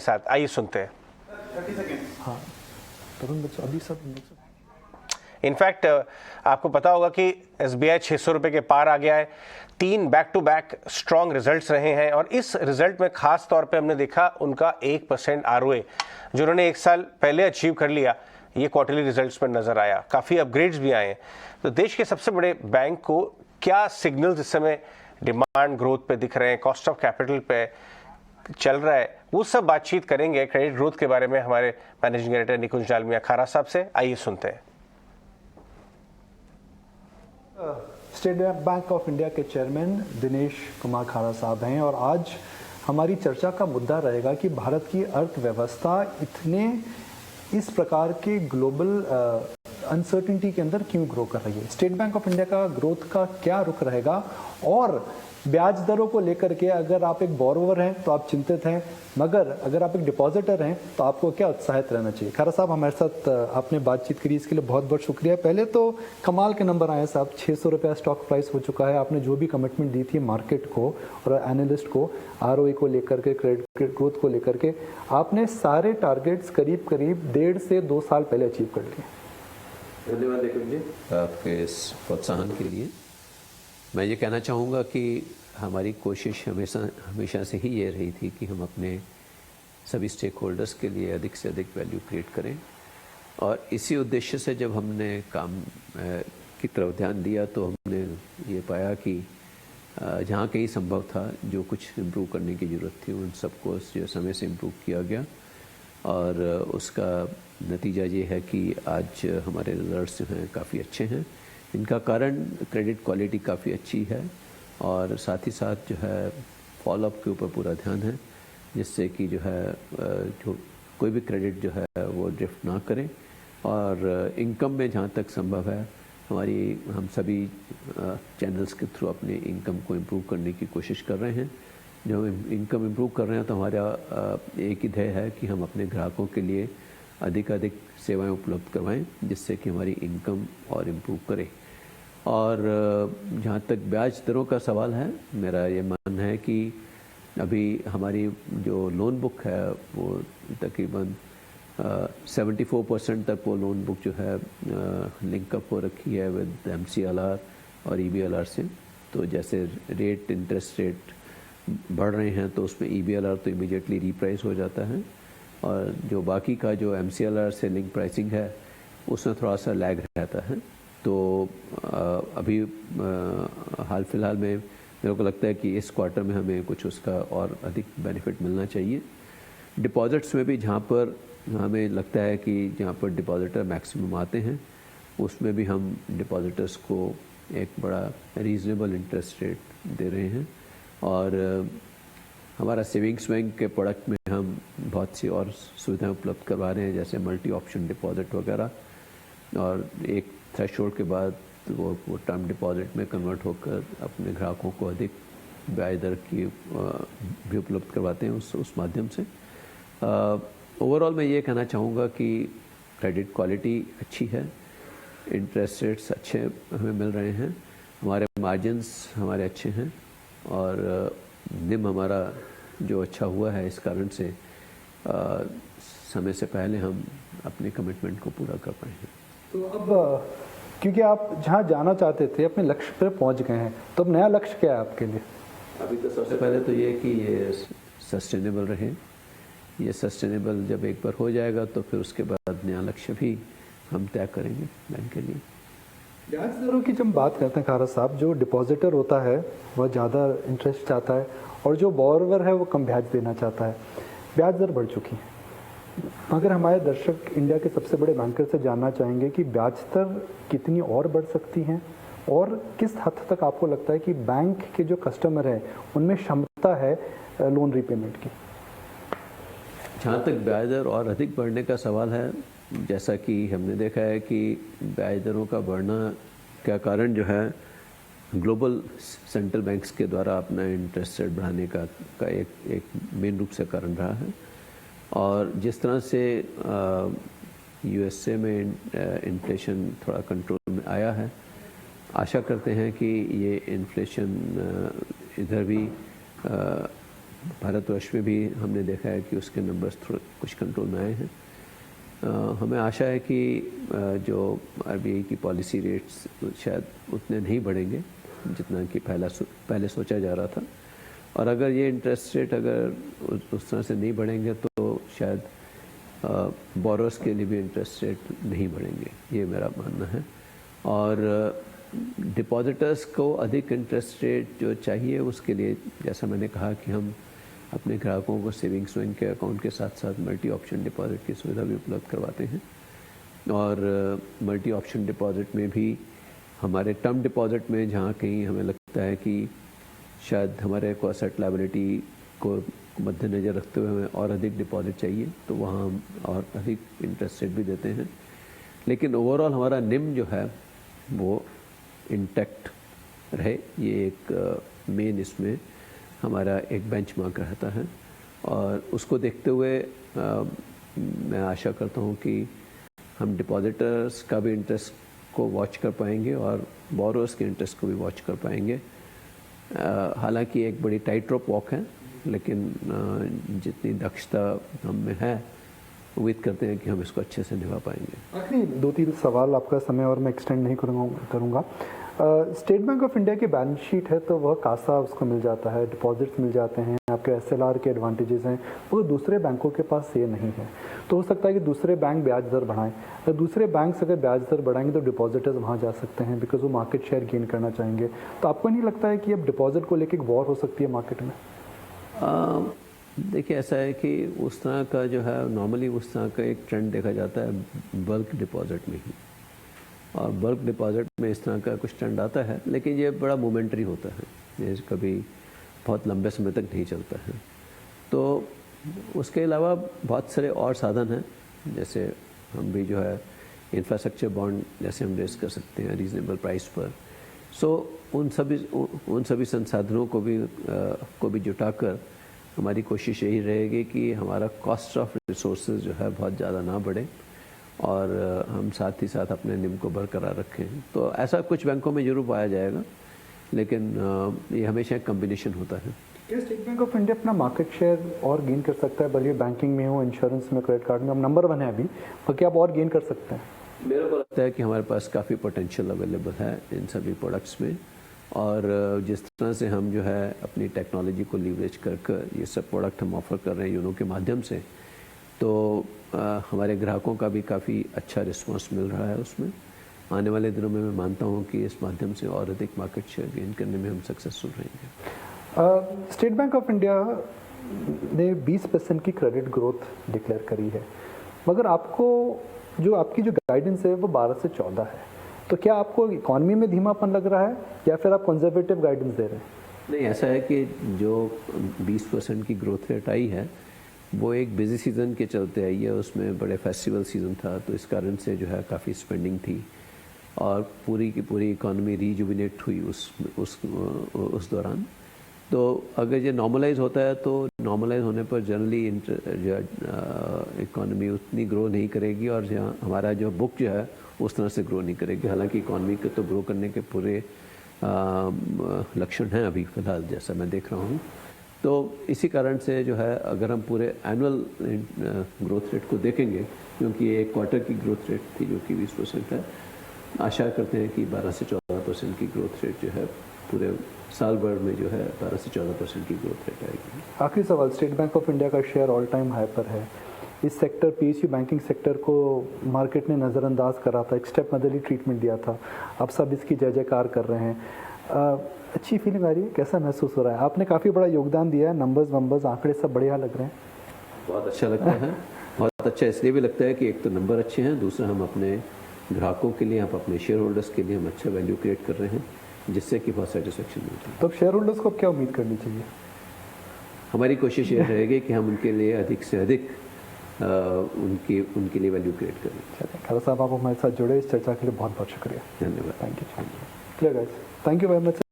साथ, आइए सुनते हैं। हाँ, अभी सब इनफैक्ट आपको पता होगा कि एसबीआई 600 रुपये के पार आ गया है। 3 back to back strong results रहे हैं और इस रिजल्ट में खास तौर पे हमने देखा उनका 1% आरओए जो उन्होंने 1 साल पहले अचीव कर लिया, ये क्वार्टरली रिजल्ट्स में नजर आया। काफ़ी अपग्रेड्स भी आए हैं। तो देश के सबसे बड़े बैंक को क्या सिग्नल्स इस समय डिमांड ग्रोथ पे दिख रहे हैं, कॉस्ट ऑफ कैपिटल पे चल रहा है, वो सब बातचीत करेंगे क्रेडिट ग्रोथ के बारे में हमारे मैनेजिंग डायरेक्टर निकुंज डालमिया खारा साहब से। आइए सुनते हैं। स्टेट बैंक ऑफ इंडिया के चेयरमैन दिनेश कुमार खारा साहब हैं और आज हमारी चर्चा का मुद्दा रहेगा कि भारत की अर्थव्यवस्था इस प्रकार के ग्लोबल अनसर्टिनिटी के अंदर क्यों ग्रो कर रही है। स्टेट बैंक ऑफ इंडिया का ग्रोथ का क्या रुख रहेगा और ब्याज दरों को लेकर के अगर आप एक बोरोवर हैं तो आप चिंतित हैं, मगर अगर आप एक डिपॉजिटर हैं तो आपको क्या उत्साहित रहना चाहिए। खारा साहब हमारे साथ आपने बातचीत करी, इसके लिए बहुत बहुत शुक्रिया। पहले तो कमाल के नंबर आए साहब, 600 रुपया स्टॉक प्राइस हो चुका है। आपने जो भी कमिटमेंट दी थी मार्केट को और एनालिस्ट को आरओई को लेकर के, क्रेडिट ग्रोथ को लेकर के, आपने सारे टारगेट्स करीब करीब 1.5 से 2 साल पहले अचीव कर लिए। धन्यवाद निकुंज जी आपके इस प्रोत्साहन के लिए। मैं ये कहना चाहूँगा कि हमारी कोशिश हमेशा से ही ये रही थी कि हम अपने सभी स्टेक होल्डर्स के लिए अधिक से अधिक वैल्यू क्रिएट करें और इसी उद्देश्य से जब हमने काम की तरफ ध्यान दिया तो हमने ये पाया कि जहाँ कहीं संभव था जो कुछ इम्प्रूव करने की ज़रूरत थी उन सबको समय से इम्प्रूव किया गया और उसका नतीजा ये है कि आज हमारे रिजल्ट्स जो हैं काफ़ी अच्छे हैं। इनका कारण क्रेडिट क्वालिटी काफ़ी अच्छी है और साथ ही साथ जो है फॉलोअप के ऊपर पूरा ध्यान है, जिससे कि जो है जो कोई भी क्रेडिट जो है वो ड्रिफ्ट ना करे और इनकम में जहाँ तक संभव है हम सभी चैनल्स के थ्रू अपने इनकम को इम्प्रूव करने की कोशिश कर रहे हैं। जब हम इनकम इम्प्रूव कर रहे हैं तो हमारा एक ही ध्येय है कि हम अपने ग्राहकों के लिए अधिक सेवाएं उपलब्ध करवाएं जिससे कि हमारी इनकम और इम्प्रूव करे। और जहाँ तक ब्याज दरों का सवाल है, मेरा ये मानना है कि अभी हमारी जो लोन बुक है वो तकरीबन 74% तक वो लोन बुक जो है लिंकअप हो रखी है विद MCLR और EBLR से। तो जैसे इंटरेस्ट रेट बढ़ रहे हैं तो उसमें EBLR तो इमीडिएटली रीप्राइस हो जाता है और जो बाकी का जो MCLR से लिंक प्राइसिंग है उसमें थोड़ा सा लैग रहता है। तो अभी हाल फिलहाल में मेरे को लगता है कि इस क्वार्टर में हमें कुछ उसका और अधिक बेनिफिट मिलना चाहिए। डिपॉजिट्स में भी जहाँ पर हमें लगता है कि जहाँ पर डिपॉजिटर मैक्सिमम आते हैं उसमें भी हम डिपॉजिटर्स को एक बड़ा रीज़नेबल इंटरेस्ट रेट दे रहे हैं और हमारा सेविंग्स बैंक के प्रोडक्ट में हम बहुत सी और सुविधाएं उपलब्ध करवा रहे हैं, जैसे मल्टी ऑप्शन डिपॉजिट वगैरह, और एक थ्रेशोल्ड के बाद वो टर्म डिपॉजिट में कन्वर्ट होकर अपने ग्राहकों को अधिक ब्याज दर की भी उपलब्ध करवाते हैं उस माध्यम से। ओवरऑल मैं ये कहना चाहूँगा कि क्रेडिट क्वालिटी अच्छी है, इंटरेस्ट रेट्स अच्छे हमें मिल रहे हैं, हमारे मार्जिन्स हमारे अच्छे हैं और निम हमारा जो अच्छा हुआ है इस कारण से समय से पहले हम अपने कमिटमेंट को पूरा कर पाए हैं। तो अब क्योंकि आप जहाँ जाना चाहते थे अपने लक्ष्य पर पहुँच गए हैं, तो अब नया लक्ष्य क्या है आपके लिए? अभी तो सबसे पहले तो ये कि ये सस्टेनेबल रहे। ये सस्टेनेबल जब एक बार हो जाएगा तो फिर उसके बाद नया लक्ष्य भी हम तय करेंगे बैंक के लिए। ब्याज दरों की जब बात करते हैं खारा साहब, जो डिपॉजिटर होता है वह ज़्यादा इंटरेस्ट चाहता है और जो बोरोवर है वो कम ब्याज देना चाहता है। ब्याज दर बढ़ चुकी है, मगर हमारे दर्शक इंडिया के सबसे बड़े बैंकर से जानना चाहेंगे कि ब्याज दर कितनी और बढ़ सकती हैं और किस हद तक आपको लगता है कि बैंक के जो कस्टमर हैं उनमें क्षमता है लोन रीपेमेंट की। जहाँ तक ब्याज दर और अधिक बढ़ने का सवाल है, जैसा कि हमने देखा है कि ब्याज दरों का बढ़ना का कारण जो है ग्लोबल सेंट्रल बैंक्स के द्वारा अपना इंटरेस्ट रेट बढ़ाने का एक मेन रूप से कारण रहा है। और जिस तरह से USA में इन्फ्लेशन थोड़ा कंट्रोल में आया है, आशा करते हैं कि ये इन्फ्लेशन इधर भी भारतवर्ष में भी हमने देखा है कि उसके नंबर्स थोड़े कुछ कंट्रोल में आए हैं। हमें आशा है कि जो आरबीआई की पॉलिसी रेट्स शायद उतने नहीं बढ़ेंगे जितना कि पहले सोचा जा रहा था, और अगर ये इंटरेस्ट रेट अगर उस तरह से नहीं बढ़ेंगे तो शायद बोरोस के लिए भी इंटरेस्ट रेट नहीं बढ़ेंगे, ये मेरा मानना है। और डिपॉजिटर्स को अधिक इंटरेस्ट रेट जो चाहिए उसके लिए जैसा मैंने कहा कि हम अपने ग्राहकों को सेविंग्स बैंक के अकाउंट के साथ साथ मल्टी ऑप्शन डिपॉजिट की सुविधा भी उपलब्ध करवाते हैं। और मल्टी ऑप्शन डिपॉजिट में भी हमारे टर्म डिपॉजिट में जहाँ कहीं हमें लगता है कि शायद हमारे को एसेट लायबिलिटी को मद्देनज़र रखते हुए हमें और अधिक डिपॉजिट चाहिए तो वहाँ हम और अधिक इंटरेस्ट रेट भी देते हैं। लेकिन ओवरऑल हमारा निम जो है वो इंटैक्ट रहे, ये एक मेन इसमें हमारा एक बेंचमार्क रहता है। और उसको देखते हुए मैं आशा करता हूँ कि हम डिपॉजिटर्स का भी इंटरेस्ट को वॉच कर पाएंगे और बोरोस के इंटरेस्ट को भी वॉच कर पाएंगे। हालांकि एक बड़ी टाइट रोप वॉक है, लेकिन जितनी दक्षता हम में है उम्मीद करते हैं कि हम इसको अच्छे से निभा पाएंगे। आखिरी 2-3 सवाल, आपका समय और मैं एक्सटेंड नहीं करूँगा। स्टेट बैंक ऑफ इंडिया की बैलेंस शीट है तो वह कासा उसको मिल जाता है, डिपॉजिट्स मिल जाते हैं, आपके एसएलआर के एडवांटेजेस हैं, वो दूसरे बैंकों के पास ये नहीं है। तो हो सकता है कि दूसरे बैंक ब्याज दर बढ़ाएं। अगर दूसरे बैंक अगर ब्याज दर बढ़ाएंगे तो डिपॉजिटर्स वहाँ जा सकते हैं बिकॉज वो मार्केट शेयर गेन करना चाहेंगे। तो आपको नहीं लगता है कि अब डिपॉजिट को लेकर वॉर हो सकती है मार्केट में? देखिए, ऐसा है कि उस तरह का जो है नॉर्मली उस तरह का एक ट्रेंड देखा जाता है बल्क डिपॉजिट में ही, और बल्क डिपॉजिट में इस तरह का कुछ ट्रेंड आता है, लेकिन ये बड़ा मोमेंटरी होता है, ये कभी बहुत लंबे समय तक नहीं चलता है। तो उसके अलावा बहुत सारे और साधन हैं, जैसे हम भी जो है इंफ्रास्ट्रक्चर बॉन्ड जैसे हम रेस कर सकते हैं रीज़नेबल प्राइस पर। सो उन सभी संसाधनों को भी जुटाकर हमारी कोशिश यही रहेगी कि हमारा कॉस्ट ऑफ रिसोर्सेज जो है बहुत ज़्यादा ना बढ़े और हम साथ ही साथ अपने निम को बरकरार रखें। तो ऐसा कुछ बैंकों में जरूर पाया जाएगा, लेकिन ये हमेशा एक कम्बिनेशन होता है। क्या स्टेट बैंक ऑफ इंडिया अपना मार्केट शेयर और गेन कर सकता है? भले बैंकिंग में हो, इंश्योरेंस में, क्रेडिट कार्ड में हम नंबर 1 है अभी, पर क्या आप और गेन कर सकते हैं? मेरे को लगता है कि हमारे पास काफ़ी पोटेंशियल अवेलेबल है इन सभी प्रोडक्ट्स में, और जिस तरह से हम जो है अपनी टेक्नोलॉजी को लीवरेज कर ये सब प्रोडक्ट हम ऑफ़र कर रहे हैं यूनो के माध्यम से, तो हमारे ग्राहकों का भी काफ़ी अच्छा रिस्पांस मिल रहा है उसमें। आने वाले दिनों में मैं मानता हूँ कि इस माध्यम से और अधिक मार्केट शेयर गेन करने में हम सक्सेसफुल रहेंगे। स्टेट बैंक ऑफ इंडिया ने 20% की क्रेडिट ग्रोथ डिक्लेयर करी है, मगर आपकी जो गाइडेंस है वो 12 से 14 है। तो क्या आपको इकॉनमी में धीमापन लग रहा है या फिर आप कंजर्वेटिव गाइडेंस दे रहे हैं? नहीं, ऐसा है कि जो 20% की ग्रोथ रेट आई है वो एक बिजी सीज़न के चलते आई है, उसमें बड़े फेस्टिवल सीज़न था, तो इस कारण से जो है काफ़ी स्पेंडिंग थी और पूरी की पूरी इकॉनमी रीजुबिनेट हुई उस दौरान। तो अगर ये नॉर्मलाइज होता है तो नॉर्मलाइज होने पर जनरली इकॉनमी उतनी ग्रो नहीं करेगी और हमारा जो बुक जो है उस तरह से ग्रो नहीं करेगी। हालांकि इकॉनमी के तो ग्रो करने के पूरे लक्षण हैं अभी फ़िलहाल, जैसा मैं देख रहा हूँ। तो इसी कारण से जो है अगर हम पूरे एनुअल ग्रोथ रेट को देखेंगे, क्योंकि ये एक क्वार्टर की ग्रोथ रेट थी जो कि 20% है, आशा करते हैं कि 12 से 14% की ग्रोथ रेट जो है पूरे साल भर में जो है 12 से 14% की ग्रोथ रेट आएगी। आखिरी सवाल, स्टेट बैंक ऑफ इंडिया का शेयर ऑल टाइम हाई पर है। इस सेक्टर पीएसयू बैंकिंग सेक्टर को मार्केट ने नज़रअंदाज करा था, एक स्टेप मदली ट्रीटमेंट दिया था, अब सब इसकी जय जयकार कर रहे हैं। अच्छी फीलिंग आ रही है? कैसा महसूस हो रहा है? आपने काफ़ी बड़ा योगदान दिया है, नंबर्स आंकड़े सब बढ़िया लग रहे हैं। बहुत अच्छा लगता है, बहुत अच्छा इसलिए भी लगता है कि एक तो नंबर अच्छे हैं, दूसरा हम अपने ग्राहकों के लिए, हम अपने शेयर होल्डर्स के लिए हम अच्छा वैल्यू क्रिएट कर रहे हैं, जिससे कि बहुत सेटिस्फेक्शन मिलती है। तो शेयर होल्डर्स को क्या उम्मीद करनी चाहिए? हमारी कोशिश ये रहेगी कि हम उनके लिए अधिक से अधिक उनके लिए वैल्यू क्रिएट करें। खरा साहब, आप हमारे साथ जुड़े, इस चर्चा के लिए बहुत बहुत शुक्रिया। धन्यवाद। Thank you. Clear guys, thank you very much.